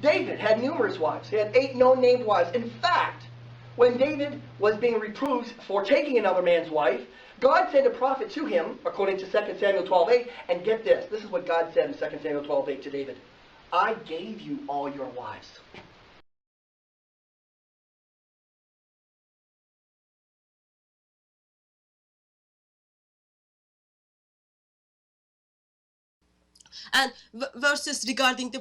David had numerous wives. He had 8 known named wives. In fact, when David was being reproved for taking another man's wife, God sent a prophet to him, according to 2 Samuel 12:8, and get this. This is what God said in 2 Samuel 12:8 to David. I gave you all your wives. And verses regarding the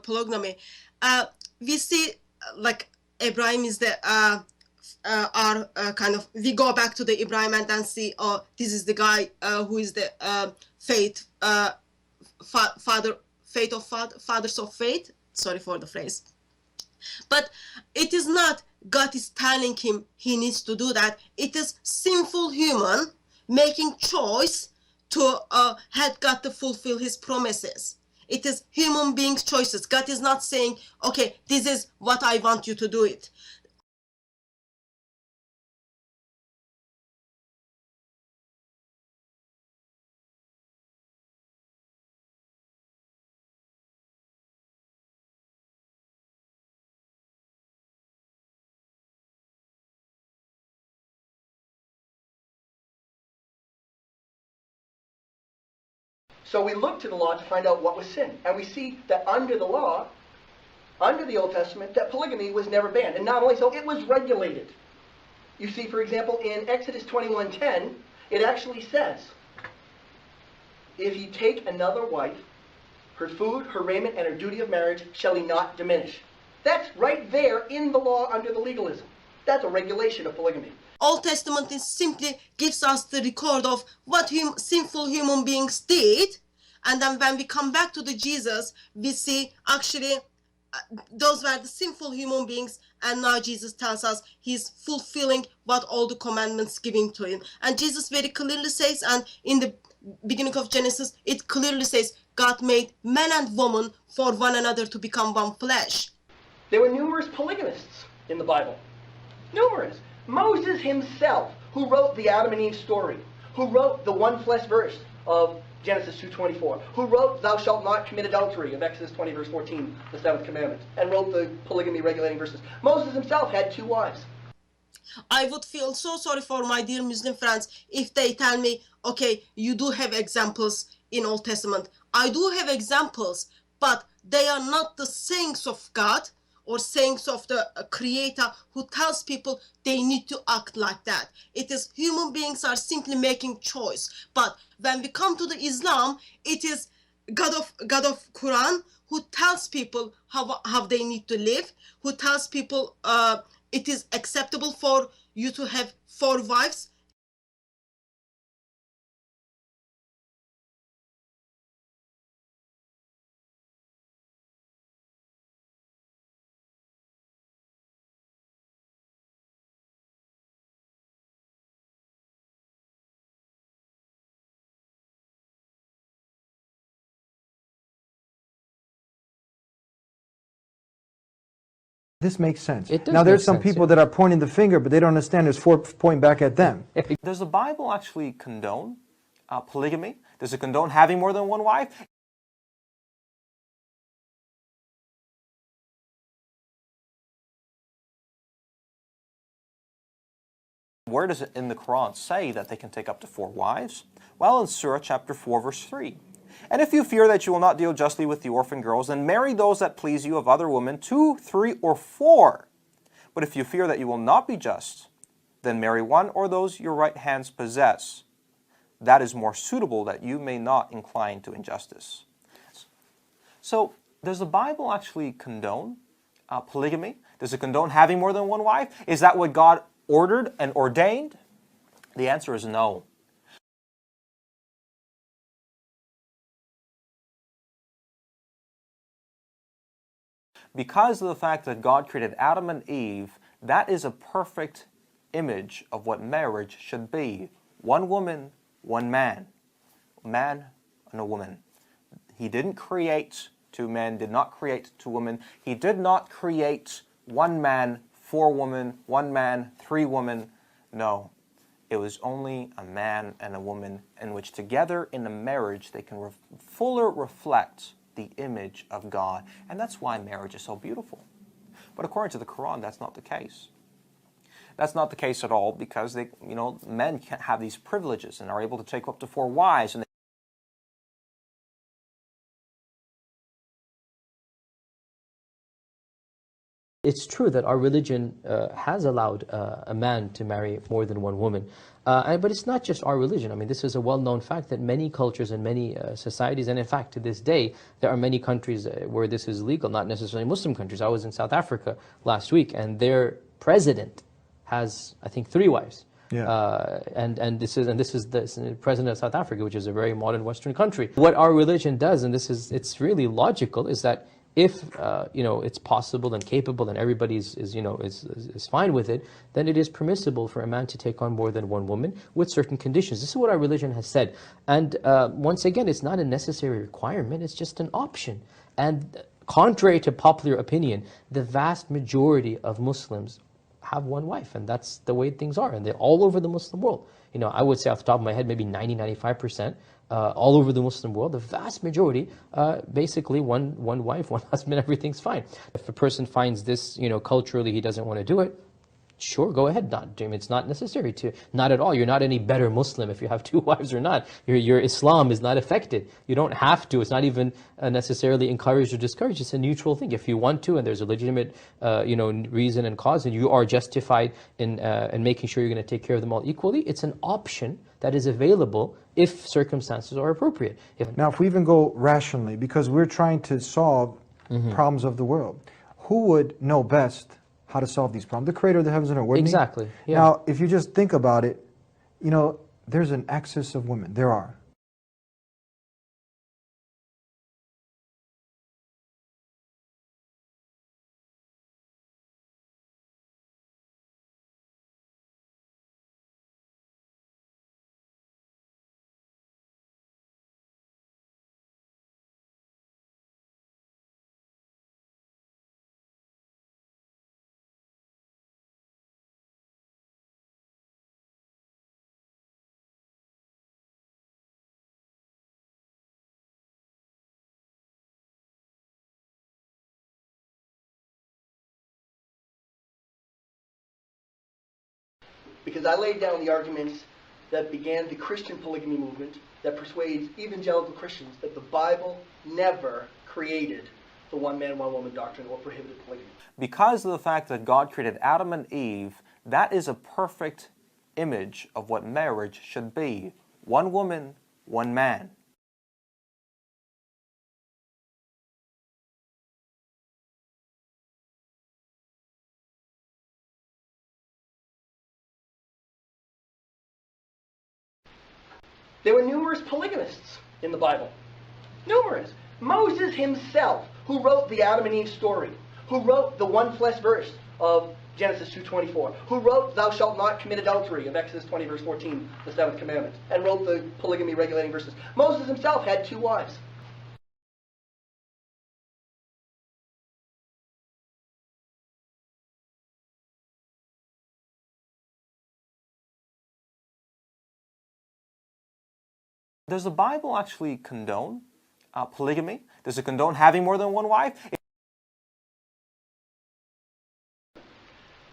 polygamy, we see like Abraham is the our kind of, we go back to the Abraham and then see, oh, this is the guy who is the faith fathers of faith. Sorry for the phrase. But it is not God is telling him he needs to do that. It is sinful human making choice to had God to fulfill his promises. It is human beings' choices. God is not saying, okay, this is what I want you to do it. So we look to the law to find out what was sin. And we see that under the law, under the Old Testament, that polygamy was never banned. And not only so, it was regulated. You see, for example, in Exodus 21:10, it actually says, if you take another wife, her food, her raiment, and her duty of marriage shall he not diminish. That's right there in the law under the legalism. That's a regulation of polygamy. Old Testament is simply gives us the record of what sinful human beings did, and then when we come back to the Jesus, we see actually those were the sinful human beings, and now Jesus tells us he's fulfilling what all the commandments given to him. And Jesus very clearly says, and in the beginning of Genesis, it clearly says God made man and woman for one another to become one flesh. There were numerous polygamists in the Bible. Numerous. Moses himself, who wrote the Adam and Eve story, who wrote the one flesh verse of Genesis 2:24, who wrote thou shalt not commit adultery of Exodus 20 verse 14, the 7th commandment, and wrote the polygamy regulating verses. Moses himself had 2 wives. I would feel so sorry for my dear Muslim friends if they tell me, okay, you do have examples in Old Testament. I do have examples, but they are not the sayings of God or sayings of the Creator who tells people they need to act like that. It is human beings are simply making choice. But when we come to the Islam, it is God of Quran who tells people how they need to live, who tells people it is acceptable for you to have 4 wives. This makes sense. It does now, there's make some sense, people yeah. that are pointing the finger, but they don't understand there's 4 pointing back at them. Does the Bible actually condone polygamy? Does it condone having more than one wife? Where does it in the Quran say that they can take up to 4 wives? Well, in Surah chapter 4, verse 3. And if you fear that you will not deal justly with the orphan girls, then marry those that please you of other women, 2, 3, or 4. But if you fear that you will not be just, then marry one or those your right hands possess. That is more suitable that you may not incline to injustice. So, does the Bible actually condone polygamy? Does it condone having more than one wife? Is that what God ordered and ordained? The answer is no. Because of the fact that God created Adam and Eve, that is a perfect image of what marriage should be. One woman, one man. A man and a woman. He didn't create 2 men, did not create 2 women. He did not create 1 man, 4 women, 1 man, 3 women. No. It was only a man and a woman in which together in a marriage they can fuller reflect the image of God. And that's why marriage is so beautiful. But according to the Quran, that's not the case. That's not the case at all, because men can't have these privileges and are able to take up to 4 wives. And it's true that our religion has allowed a man to marry more than one woman. But it's not just our religion. I mean, this is a well-known fact that many cultures and many societies, and in fact to this day, there are many countries where this is legal, not necessarily Muslim countries. I was in South Africa last week, and their president has, I think, 3 wives. Yeah. And this is the president of South Africa, which is a very modern Western country. What our religion does, and it's really logical, is that if it's possible and capable and everybody is fine with it, then it is permissible for a man to take on more than one woman with certain conditions. This is what our religion has said. And once again, it's not a necessary requirement, it's just an option. And contrary to popular opinion, the vast majority of Muslims have one wife, and that's the way things are, and they're all over the Muslim world. I would say off the top of my head, maybe 90-95%. All over the Muslim world, the vast majority, basically one wife, one husband, everything's fine. If a person finds this, culturally he doesn't want to do it, sure, go ahead. It's not necessary to. Not at all. You're not any better Muslim if you have 2 wives or not. Your Islam is not affected. You don't have to. It's not even necessarily encouraged or discouraged. It's a neutral thing. If you want to, and there's a legitimate, reason and cause, and you are justified in making sure you're going to take care of them all equally, it's an option that is available if circumstances are appropriate. Now, if we even go rationally, because we're trying to solve problems of the world, who would know best how to solve these problems? The creator of the heavens and earth, wouldn't he? Exactly. Yeah. Now, if you just think about it, there's an excess of women. There are. Because I laid down the arguments that began the Christian polygamy movement that persuades evangelical Christians that the Bible never created the one-man, one-woman doctrine or prohibited polygamy. because of the fact that God created Adam and Eve, that is a perfect image of what marriage should be. 1 woman, 1 man. There were numerous polygamists in the Bible. Numerous. Moses himself, who wrote the Adam and Eve story, who wrote the one flesh verse of Genesis 2:24, who wrote thou shalt not commit adultery of Exodus 20 verse 14, the 7th commandment, and wrote the polygamy regulating verses. Moses himself had 2 wives. Does the Bible actually condone polygamy? Does it condone having more than 1 wife?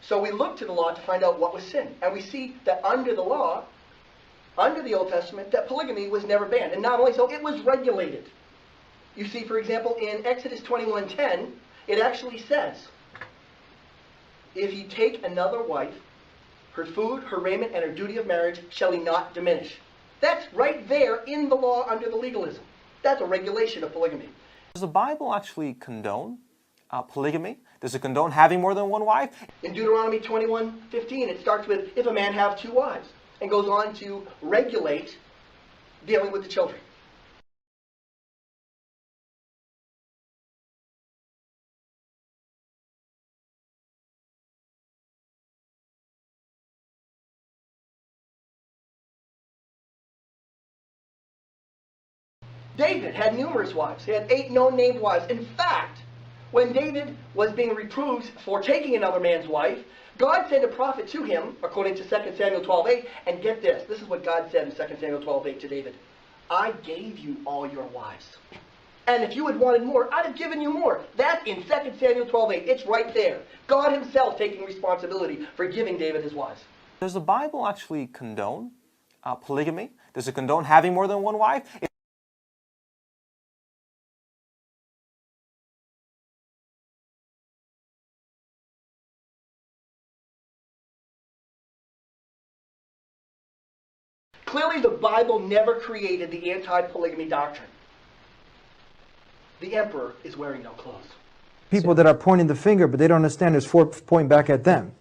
So we look to the law to find out what was sin. And we see that under the law, under the Old Testament, that polygamy was never banned. And not only so, it was regulated. You see, for example, in Exodus 21:10, it actually says, if you take another wife, her food, her raiment, and her duty of marriage shall he not diminish. That's right there in the law under the legalism. That's a regulation of polygamy. Does the Bible actually condone polygamy? Does it condone having more than 1 wife? In Deuteronomy 21:15, it starts with, if a man have 2 wives, and goes on to regulate dealing with the children. David had numerous wives. He had 8 known-named wives. In fact, when David was being reproved for taking another man's wife, God sent a prophet to him, according to 2 Samuel 12:8, and get this. This is what God said in 2 Samuel 12:8 to David. I gave you all your wives, And if you had wanted more, I'd have given you more. That's in 2 Samuel 12:8. It's right there. God himself taking responsibility for giving David his wives. Does the Bible actually condone polygamy? Does it condone having more than one wife? Clearly, the Bible never created the anti-polygamy doctrine. The emperor is wearing no clothes. People that are pointing the finger, but they don't understand there's four pointing back at them.